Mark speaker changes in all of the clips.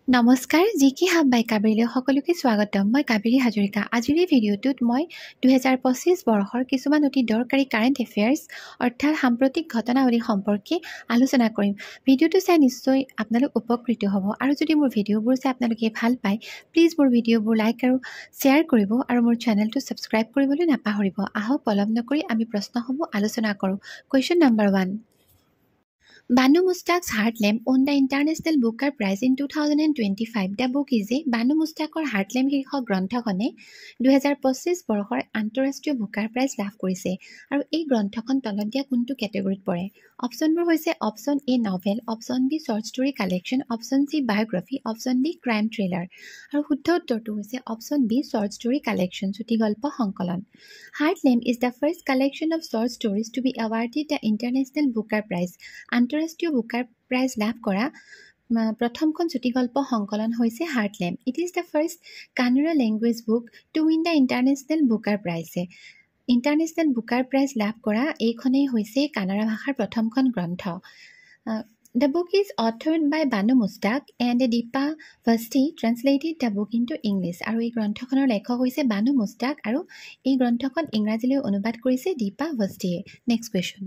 Speaker 1: নমস্কাৰ জিকি হাব বাই কাবেৰীলৈ সকলোকে স্বাগতম মই কাবেৰী হাজৰিকা আজিৰ এই ভিডিঅ'টোত মই 2025 বৰ্ষৰ কিছুমান অতি দৰকাৰী কাৰেণ্ট এফেয়াৰ্স অৰ্থাৎ সাম্প্ৰতিক ঘটনাৱলী সম্পৰ্কে আলোচনা কৰিম ভিডিঅ'টো চাই নিশ্চয় আপোনালোক উপকৃত হ'ব আৰু যদি মোৰ ভিডিঅ'বোৰ চাই আপোনালোকে ভাল পায় প্লিজ মোৰ ভিডিঅ'বোৰ লাইক আৰু শ্বেয়াৰ কৰিব আৰু মোৰ চেনেলটো সাবস্ক্ৰাইব কৰিবলৈ নাপাহৰিব আহক পলম নকৰি আমি প্ৰশ্নসমূহ আলোচনা কৰোঁ question number 1 Banu Mustaq's Heartlamp won the International Booker Prize in 2025. The book is Banu Mustaqৰ Heartlamp শীৰ্ষক গ্ৰন্থখনে 2025 বৰ্ষৰ আন্তঃৰাষ্ট্ৰীয় বুকাৰ প্ৰাইজ লাভ কৰিছে আৰু এই গ্ৰন্থখন তলত দিয়া কোনটো কেটেগৰীত পৰে অপচনবোৰ হৈছে option A novel option B short story collection option C biography option D crime thriller আৰু শুদ্ধ উত্তৰটো হৈছে option B short story collection চুটিগল্প সংকলন Heartlamp is the first collection of short stories to be awarded the International Booker Prize. আন্তঃৰাষ্ট্ৰীয় Booker prize লাভ কৰা প্ৰথমখন চুটিগল্প সংকলন হৈছে Heartlamp. It is the first Kannada language book to win the International Booker Prize. International Booker prize লাভ কৰা এইখনেই হৈছে কানাড়া ভাষাৰ প্ৰথমখন গ্ৰন্থ The book is authored by Banu Mustaq and Deepa Vasti translated the book into English. আৰু এই গ্ৰন্থখনৰ লেখক হৈছে বানু মুস্তাক আৰু এই গ্ৰন্থখন ইংৰাজীলৈ অনুবাদ কৰিছে দীপা ভাষ্টিয়ে next question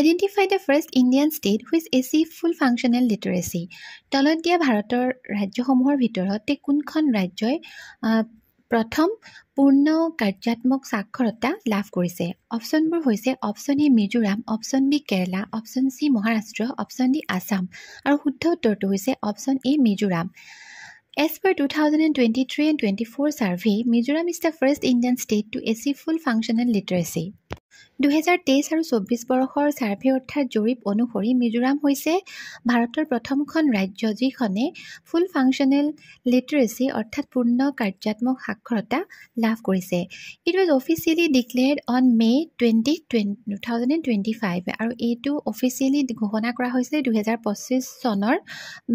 Speaker 1: Identify the first Indian state which achieved full functional literacy. তলত দিয়া ভাৰতৰ ৰাজ্যসমূহৰ ভিতৰত কোনখন ৰাজ্যই প্ৰথম পূৰ্ণ কাৰ্যাত্মক সাক্ষৰতা লাভ কৰিছে অপচনবোৰ হৈছে option A Mizoram option B Kerala option C Maharashtra option D Assam আৰু শুদ্ধ উত্তৰটো হৈছে option A Mizoram As per 2023 and 24 survey, Mizoram is the first Indian state to achieve full functional literacy. 2023 আৰু 24 বৰ্ষৰ সাৰ্ভে অৰ্থাৎ জৰীপ অনুসৰি মিজোৰাম হৈছে ভাৰতৰ প্ৰথমখন ৰাজ্য যিখনে ফুল ফাংচনেল লিটাৰেসি অৰ্থাৎ পূৰ্ণ কাৰ্যাত্মক সাক্ষৰতা লাভ কৰিছে it was officially declared on May 2025 আৰু এইটো অফিচিয়েলি ঘোষণা কৰা হৈছিল 2025 চনৰ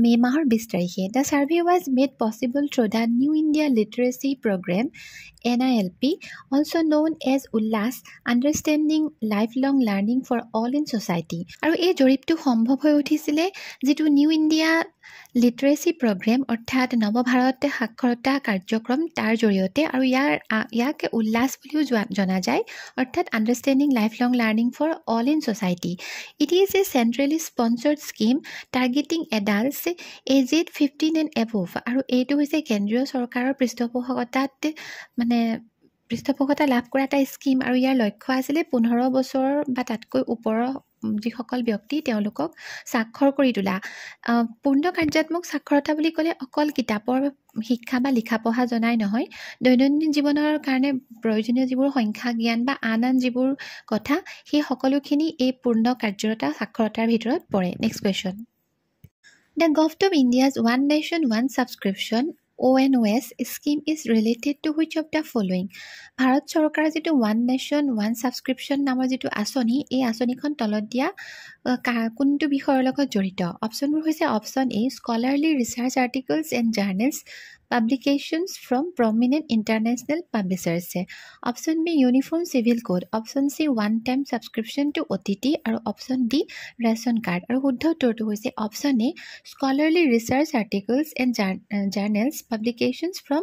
Speaker 1: মে মাহৰ 20 তাৰিখে the survey was made possible through the new India literacy programme NILP also known as Ullas Understanding Lifelong Learning for All in Society আৰু এই জৰীপটো সম্ভৱ হৈ উঠিছিলে যেটো নিউ ইণ্ডিয়া লিটাৰেসি প্ৰগ্ৰেম অৰ্থাৎ নৱভাৰত সাক্ষৰতা কাৰ্যক্ৰম তাৰ জৰিয়তে আৰু ইয়াক উল্লাস বুলিও জনা যায় অৰ্থাৎ Understanding Lifelong Learning for All in Society it is a centrally sponsored scheme targeting adults aged 15 and above আৰু এইটো হৈছে কেন্দ্ৰীয় চৰকাৰৰ পৃষ্ঠপোষকতা লাভ কৰা এটা স্কিম আৰু ইয়াৰ লক্ষ্য আছিল 15 বছৰ বা তাতকৈ ওপৰৰ যিসকল ব্যক্তি তেওঁলোকক সাক্ষৰ কৰি তোলা পূৰ্ণ কাৰ্যাত্মক সাক্ষৰতা বুলি ক'লে অকল কিতাপৰ শিক্ষা বা লিখা পঢ়া জনাই নহয় দৈনন্দিন জীৱনৰ কাৰণে প্ৰয়োজনীয় যিবোৰ সংখ্যা জ্ঞান বা আন যিবোৰ কথা সেই সকলোখিনি এই পূৰ্ণ কাৰ্যৰতা সাক্ষৰতাৰ ভিতৰত পৰে next question The Government of India's One Nation One Subscription ONOS scheme is related to which of the following? Bharat চৰকাৰৰ যেটো One Nation One Subscription নামৰ যেটো আঁচনি এই আঁচনিখন তলত দিয়া কোনটো বিষয়ৰ লগত জড়িত অপচনবোৰ হৈছে option A scholarly research articles and journals publications from prominent international publishers option B uniform civil code option C one time subscription to OTT আৰু option D ration card আৰু শুদ্ধ উত্তৰটো হৈছে option A scholarly research articles and journals publications from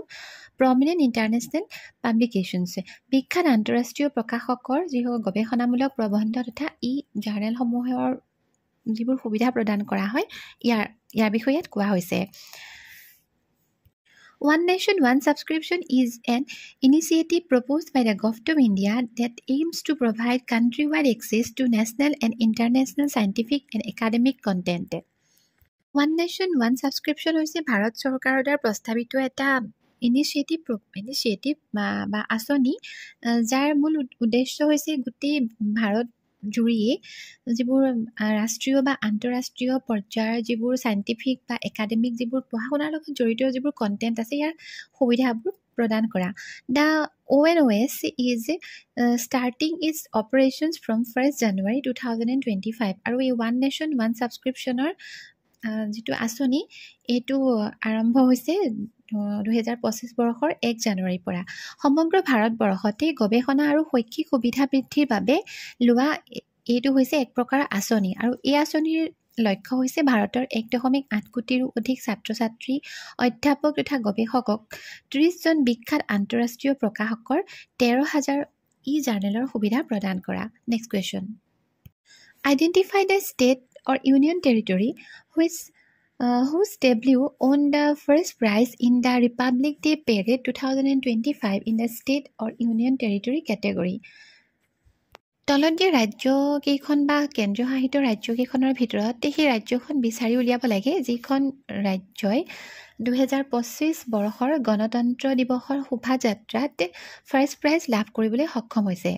Speaker 1: prominent international publications বিখ্যাত আন্তঃৰাষ্ট্ৰীয় প্ৰকাশকৰ যিবোৰ গৱেষণামূলক প্ৰবন্ধ তথা ই জাৰ্নেলসমূহৰ যিবোৰ সুবিধা প্ৰদান কৰা হয় ইয়াৰ বিষয়ে কোৱা হৈছে One Nation One Subscription is an initiative proposed by the Government of India that aims to provide countrywide access to national and international scientific and academic content. One Nation One Subscription হৈছে ভাৰত চৰকাৰৰ দ্বাৰা প্ৰস্তাৱিত এটা initiative বা আঁচনি যাৰ মূল উদ্দেশ্য হৈছে গোটেই ভাৰত জুৰিয়ে যিবোৰ ৰাষ্ট্ৰীয় বা আন্তঃৰাষ্ট্ৰীয় পৰ্যায়ৰ যিবোৰ সাইন্টিফিক বা একাডেমিক যিবোৰ পঢ়া শুনাৰ লগত জড়িত যিবোৰ কন্টেন্ট আছে ইয়াৰ সুবিধাবোৰ প্ৰদান কৰা The ONOS is starting its operations from 1st January 2025 আৰু এই One Nation One Subscriptionৰ যেটো আঁচনি এইটো আৰম্ভ হৈছে 2025 বৰ্ষৰ 1 জানুৱাৰীৰ পৰা সমগ্ৰ ভাৰতবৰ্ষতে গৱেষণা আৰু শৈক্ষিক সুবিধা বৃদ্ধিৰ বাবে লোৱা এইটো হৈছে এক প্ৰকাৰ আঁচনি আৰু এই আঁচনিৰ লক্ষ্য হৈছে ভাৰতৰ 1.8 কোটিৰো অধিক ছাত্ৰ ছাত্ৰী অধ্যাপক তথা গৱেষকক 30 জন বিখ্যাত আন্তঃৰাষ্ট্ৰীয় প্ৰকাশকৰ 13,000 ই-জাৰ্নেলৰ সুবিধা প্ৰদান কৰা। Next question. Identify the state or union territory whose debut won the first prize in the Republic Day Parade 2025 in the state or union territory category. তলত দিয়া ৰাজ্যকেইখন বা কেন্দ্ৰীয় শাসিত ৰাজ্যকেইখনৰ ভিতৰত সেই ৰাজ্যখন বিচাৰি উলিয়াব লাগে যিখন ৰাজ্যই 2025 বৰ্ষৰ গণতন্ত্ৰ দিৱসৰ শোভাযাত্ৰাত ফাৰ্ষ্ট প্ৰাইজ লাভ কৰিবলৈ সক্ষম হৈছে।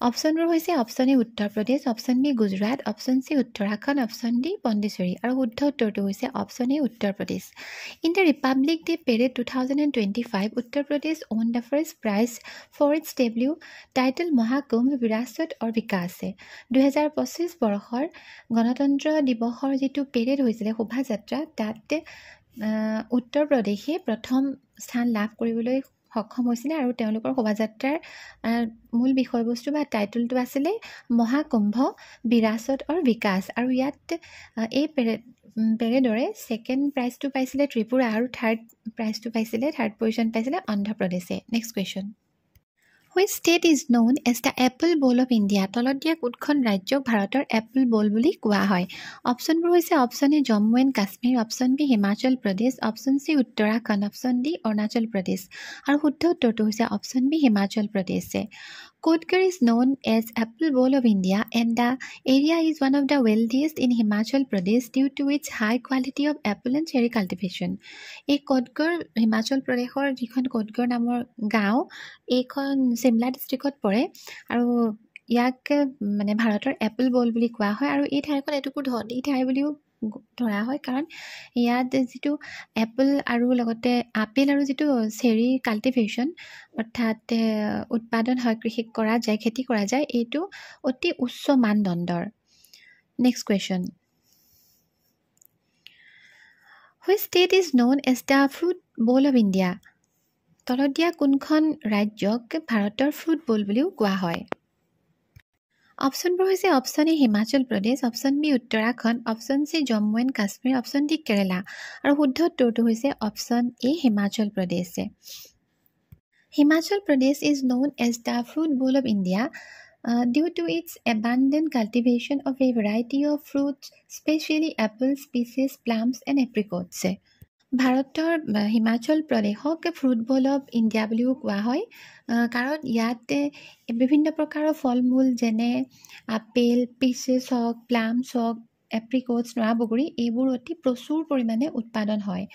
Speaker 1: অপশ্যনবোৰ হৈছে option A Uttar Pradesh, option B Gujarat, option C Uttarakhand, option D Pondicherry আৰু শুদ্ধ উত্তৰটো হৈছে option A Uttar Pradesh. In the republic day parade 2025, Uttar Pradesh won the first prize for its debut title Mahakumbh বিৰাসত और বিকাশ। 2025 বৰ্ষৰ গণতন্ত্ৰ দিৱসৰ যিটো পেৰেড হৈছিলে শোভাযাত্ৰা তাত উত্তৰ প্ৰদেশে প্ৰথম স্থান লাভ কৰিবলৈ সক্ষম হৈছিলে আৰু তেওঁলোকৰ শোভাযাত্ৰাৰ মূল বিষয়বস্তু বা টাইটেলটো আছিলে মহাকুম্ভ বিৰাসত और বিকাশ। আৰু ইয়াত এই পেৰেডৰে ছেকেণ্ড প্ৰাইজটো পাইছিলে ত্ৰিপুৰা আৰু থাৰ্ড পজিশ্যন পাইছিলে অন্ধ্ৰপ্ৰদেশে। Next question. Which state is known as the Apple Bowl of India? তলত দিয়া কোনখন ৰাজ্যক ভাৰতৰ এপল বল বুলি কোৱা হয়? অপশ্যনবোৰ হৈছে option A Jammu and Kashmir, option B Himachal Pradesh, option C Uttarakhand, option D Arunachal Pradesh আৰু শুদ্ধ উত্তৰটো হৈছে option B Himachal Pradesh. Kodgar is known as Apple Bowl of India and the area is one of the wealthiest in Himachal Pradesh due to its high quality of apple and cherry cultivation. এই কোডগড় হিমাচল প্ৰদেশৰ যিখন কোডগড় নামৰ গাঁও এইখন চিমলা ডিষ্ট্ৰিক্টত পৰে আৰু ইয়াক মানে ভাৰতৰ এপল বল বুলি কোৱা হয় আৰু এই ঠাইখন এটুকু ধনী ঠাই বুলিও ধৰা হয় কাৰণ ইয়াত যিটো এপল আৰু লগতে আপেল আৰু যিটো চেৰি কাল্টিভেশ্যন অৰ্থাৎ উৎপাদন হয় খেতি কৰা যায় এইটো অতি উচ্চ মানদণ্ডৰ। Next question. Which state is known as the fruit bowl of India? তলত দিয়া কোনখন ৰাজ্যক ভাৰতৰ ফ্ৰুট বল বুলিও কোৱা হয়? অপশ্যনবোৰ হৈছে option A Himachal Pradesh, option B Uttarakhand, option C Jammu and Kashmir, option D Kerala আৰু শুদ্ধ উত্তৰটো হৈছে option A Himachal Pradesh. Himachal Pradesh is known as the fruit bowl of India due to its abundant cultivation of a variety of fruits, especially apples, peaches, plums and apricots. ভাৰতৰ হিমাচল প্ৰদেশক fruit bowl of India বুলিও কোৱা হয় কাৰণ ইয়াত বিভিন্ন প্ৰকাৰৰ ফল মূল যেনে আপেল, পিচেছ হওক, প্লামছ হওক, এপ্ৰিকটছ, নৰা বগৰী এইবোৰ অতি প্ৰচুৰ পৰিমাণে উৎপাদন হয়।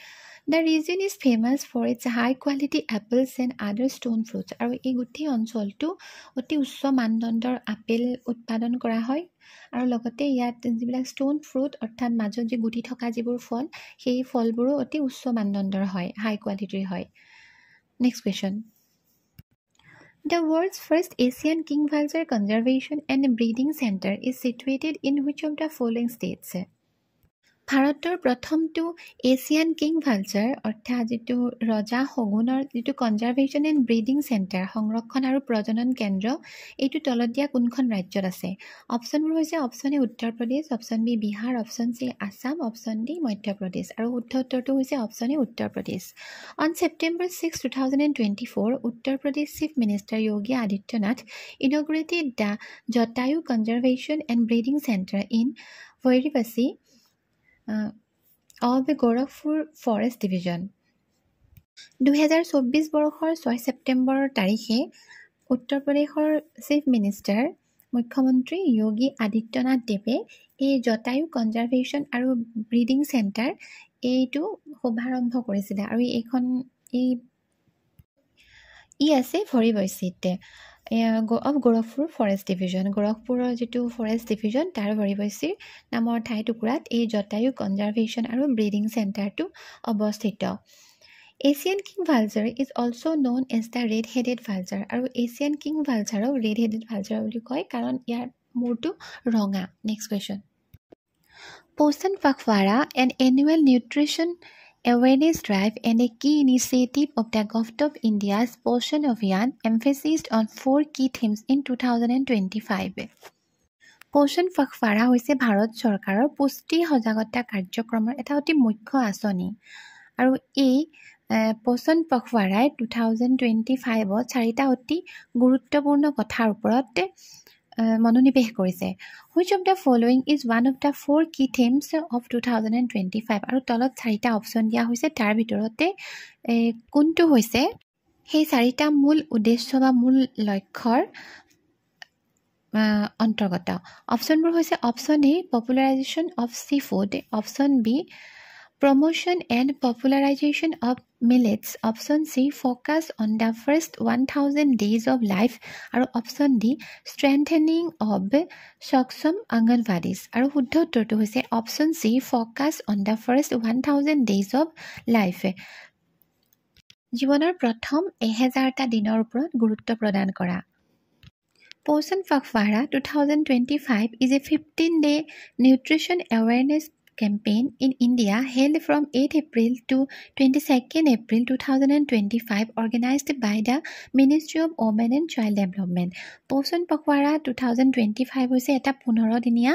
Speaker 1: The region is famous for its high quality apples and other stone fruits. আৰু এই গোটেই অঞ্চলটো অতি উচ্চ মানদণ্ডৰ আপেল উৎপাদন কৰা হয় আৰু লগতে ইয়াত যিবিলাক ষ্টোন ফ্ৰুট অৰ্থাৎ মাজত যে গুটি থকা যিবোৰ ফল সেই ফলবোৰো অতি উচ্চ মানদণ্ডৰ হয়, হাই কোৱালিটিৰ হয়। Next question. The world's first Asian king vulture conservation and breeding center is situated in which of the following states? ভাৰতৰ প্ৰথমটো এছিয়ান কিং ভালচাৰ অৰ্থাৎ যিটো ৰজা শগুনৰ যিটো কনজাৰ্ভেশ্যন এণ্ড ব্ৰিডিং চেণ্টাৰ সংৰক্ষণ আৰু প্ৰজনন কেন্দ্ৰ এইটো তলত দিয়া কোনখন ৰাজ্যত আছে? অপশ্যনবোৰ হৈছে option A Uttar Pradesh, option B Bihar, option C Assam, option D Madhya Pradesh আৰু শুদ্ধ উত্তৰটো হৈছে option A Uttar Pradesh. On September 6, 2024, Uttar Pradesh Chief Minister Yogi Adityanath inaugurated the Jatayu Conservation and Breeding Center in Vairivasi of the Gorakhpur Forest Division. 2024 বৰ্ষৰ 6 ছেপ্টেম্বৰ তাৰিখে উত্তৰ প্ৰদেশৰ chief minister মুখ্যমন্ত্ৰী যোগী আদিত্যনাথ দেৱে এই জটায়ু কনজাৰ্ভেশ্যন আৰু ব্ৰিডিং চেণ্টাৰ এইটো শুভাৰম্ভ কৰিছিলে আৰু ই আছে ভৰিবৈচিতে অফ গোৰখপুৰ ফৰেষ্ট ডিভিজন। গোৰখপুৰৰ যিটো ফৰেষ্ট ডিভিজন তাৰ ভৰিবৈচিৰ নামৰ ঠাই টুকুৰাত এই জটায়ু কনজাৰ্ভেশ্যন আৰু ব্ৰিডিং চেণ্টাৰটো অৱস্থিত। Asian king vulture is also' known as the red headed vulture আৰু এছিয়ান কিং ভালচাৰক ৰেড হেডেড ভালচাৰ বুলি কয় কাৰণ ইয়াৰ মূৰটো ৰঙা। Next question. Poshan Pakhwada an annual nutrition awareness drive and a key initiative of the Government of India's Poshan Abhiyan emphasized on 4 key themes in 2025. পোষণ পখৱাড়া হৈছে ভাৰত চৰকাৰৰ পুষ্টি সজাগতা কাৰ্যক্ৰমৰ এটা অতি মুখ্য আঁচনি আৰু এই পোষণ পখৱাড়াই 2025ত 4টা অতি গুৰুত্বপূৰ্ণ কথাৰ ওপৰত মনোনিৱেশ কৰিছে which of the following is one of the 4 key themes of 2025 আৰু তলত 4টা অপচন দিয়া হৈছে তাৰ ভিতৰতে কোনটো হৈছে সেই 4টা মূল উদ্দেশ্য বা মূল লক্ষ্যৰ অন্তৰ্গত অপচনবোৰ হৈছে option A popularization of sea food option B promotion and popularization of millets option C focus on the first 1000 days of life আৰু option D strengthening of saksham anganwadis আৰু শুদ্ধ উত্তৰটো হৈছে option C focus on the first 1000 days of life জীৱনৰ প্ৰথম 1000টা দিনৰ ওপৰত গুৰুত্ব প্ৰদান কৰা পোষণ pakhwada 2025 is a 15-day nutrition awareness campaign in India held from 8 April to 22nd April 2025 organized by the Ministry of Women and Child Development. পোষণ পখৱাড়া 2025 হৈছে এটা 15 দিনীয়া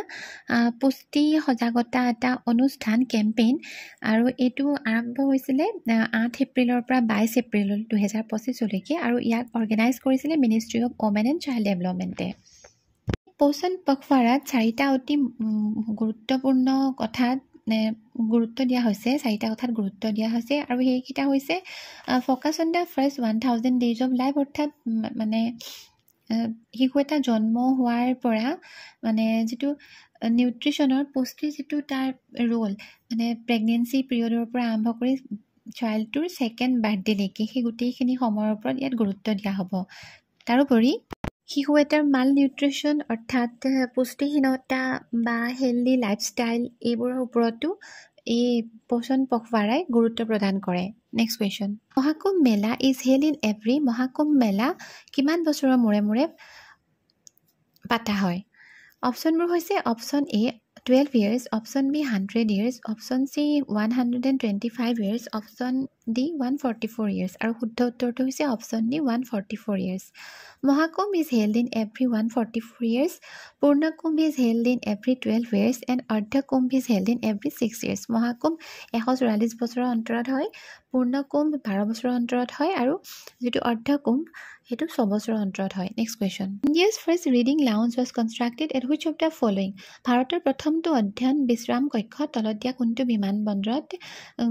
Speaker 1: পুষ্টি সজাগতা এটা অনুষ্ঠান কেম্পেইন আৰু এইটো আৰম্ভ হৈছিলে 8 এপ্ৰিলৰ পৰা 22 এপ্ৰিল 2025 লৈকে আৰু ইয়াক অৰ্গেনাইজ কৰিছিলে ministry of women and child ডেভেলপমেণ্টে পোষণ পখৱাড়াত 4টা অতি গুৰুত্বপূৰ্ণ কথাত গুৰুত্ব দিয়া হৈছে 4টা কথাত গুৰুত্ব দিয়া হৈছে আৰু সেইকেইটা হৈছে focus on the first 1000 days of life অৰ্থাৎ মানে শিশু এটা জন্ম হোৱাৰ পৰা মানে যিটো নিউট্ৰিশ্যনৰ পুষ্টিৰ যিটো তাৰ ৰোল মানে প্ৰেগনেঞ্চি পিৰিয়ডৰ পৰা আৰম্ভ কৰি চাইল্ডটোৰ ছেকেণ্ড বাৰ্থডেলৈকে সেই গোটেইখিনি সময়ৰ ওপৰত ইয়াত গুৰুত্ব দিয়া হ'ব তাৰোপৰি শিশু এটাৰ মাল নিউট্ৰিশ্যন অৰ্থাৎ পুষ্টিহীনতা বা হেল্ডি লাইফষ্টাইল এইবোৰৰ ওপৰতো এই পোষণ পখৱাড়াই গুৰুত্ব প্ৰদান কৰে next question Mahakumbh Mela is held in every Mahakumbh Mela কিমান বছৰৰ মূৰে মূৰে পাতা হয় অপশ্যনবোৰ হৈছে option A 12 years option B 100 years option C 125 years option D 144 years আৰু শুদ্ধ উত্তৰটো হৈছে option D 144 years Mahakumbh is held in every 144 years Purna Kumbh is held in every 12 years and Ardha Kumbh is held in every 6 years Mahakumbh 144 বছৰৰ অন্তৰত হয় Purna Kumbh 12 বছৰৰ অন্তৰত হয় আৰু যেটো Ardha Kumbh হেতু 6 বছৰৰ অন্তৰত হয় next question India's first reading lounge was constructed at which of the following ভাৰতৰ প্ৰথমটো অধ্যয়ন বিশ্ৰাম কক্ষ তলত দিয়া কোনটো বিমানবন্দৰত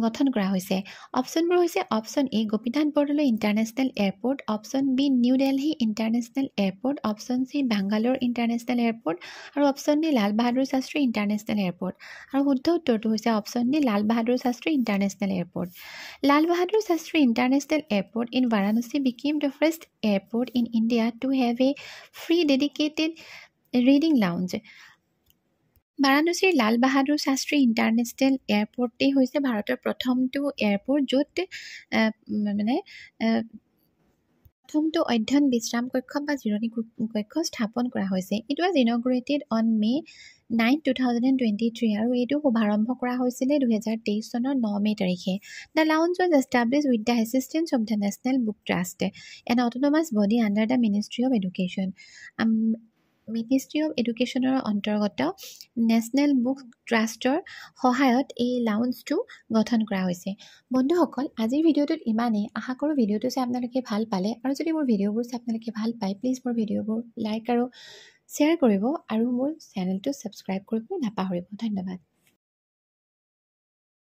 Speaker 1: গঠন কৰা হৈছে অপচনবোৰ হৈছে option A Gopinath Bordoloi international airport option B new Delhi international airport option C Bangalore international airport আৰু option D Lal Bahadur Shastri international airport আৰু শুদ্ধ উত্তৰটো হৈছে option D Lal Bahadur Shastri international airport Lal Bahadur Shastri international airport in Varanasi became the first airport in India to have a free dedicated reading lounge বাৰাণসীৰ লাল Bahadur Shastri international এয়াৰপৰ্টেই হৈছে ভাৰতৰ প্ৰথমটো airport য'ত মানে প্ৰথমটো অধ্যয়ন বিশ্ৰাম কক্ষ বা জিৰণি কক্ষ স্থাপন কৰা হৈছে ইট ৱাজ ইনগ্ৰেটেড অন মে 9 2023 আৰু এইটো শুভাৰম্ভ কৰা হৈছিলে 2023 চনৰ 9 মে তাৰিখে The lounge was established with the assistance of the National Book Trust, an autonomous body under the Ministry of Education. Ministry of এডুকেশ্যনৰ অন্তৰ্গত নেশ্যনেল বুক ট্ৰাষ্টৰ সহায়ত এই লাউঞ্জটো গঠন কৰা হৈছে বন্ধুসকল আজিৰ ভিডিঅ'টোত ইমানেই আশা কৰোঁ ভিডিঅ'টো চাই আপোনালোকে ভাল পালে আৰু যদি মোৰ ভিডিঅ'বোৰ চাই আপোনালোকে ভাল পায় প্লিজ মোৰ ভিডিঅ'বোৰ লাইক আৰু শ্বেয়াৰ কৰিব আৰু মোৰ চেনেলটো ছাবস্ক্ৰাইব কৰিবলৈ নাপাহৰিব ধন্যবাদ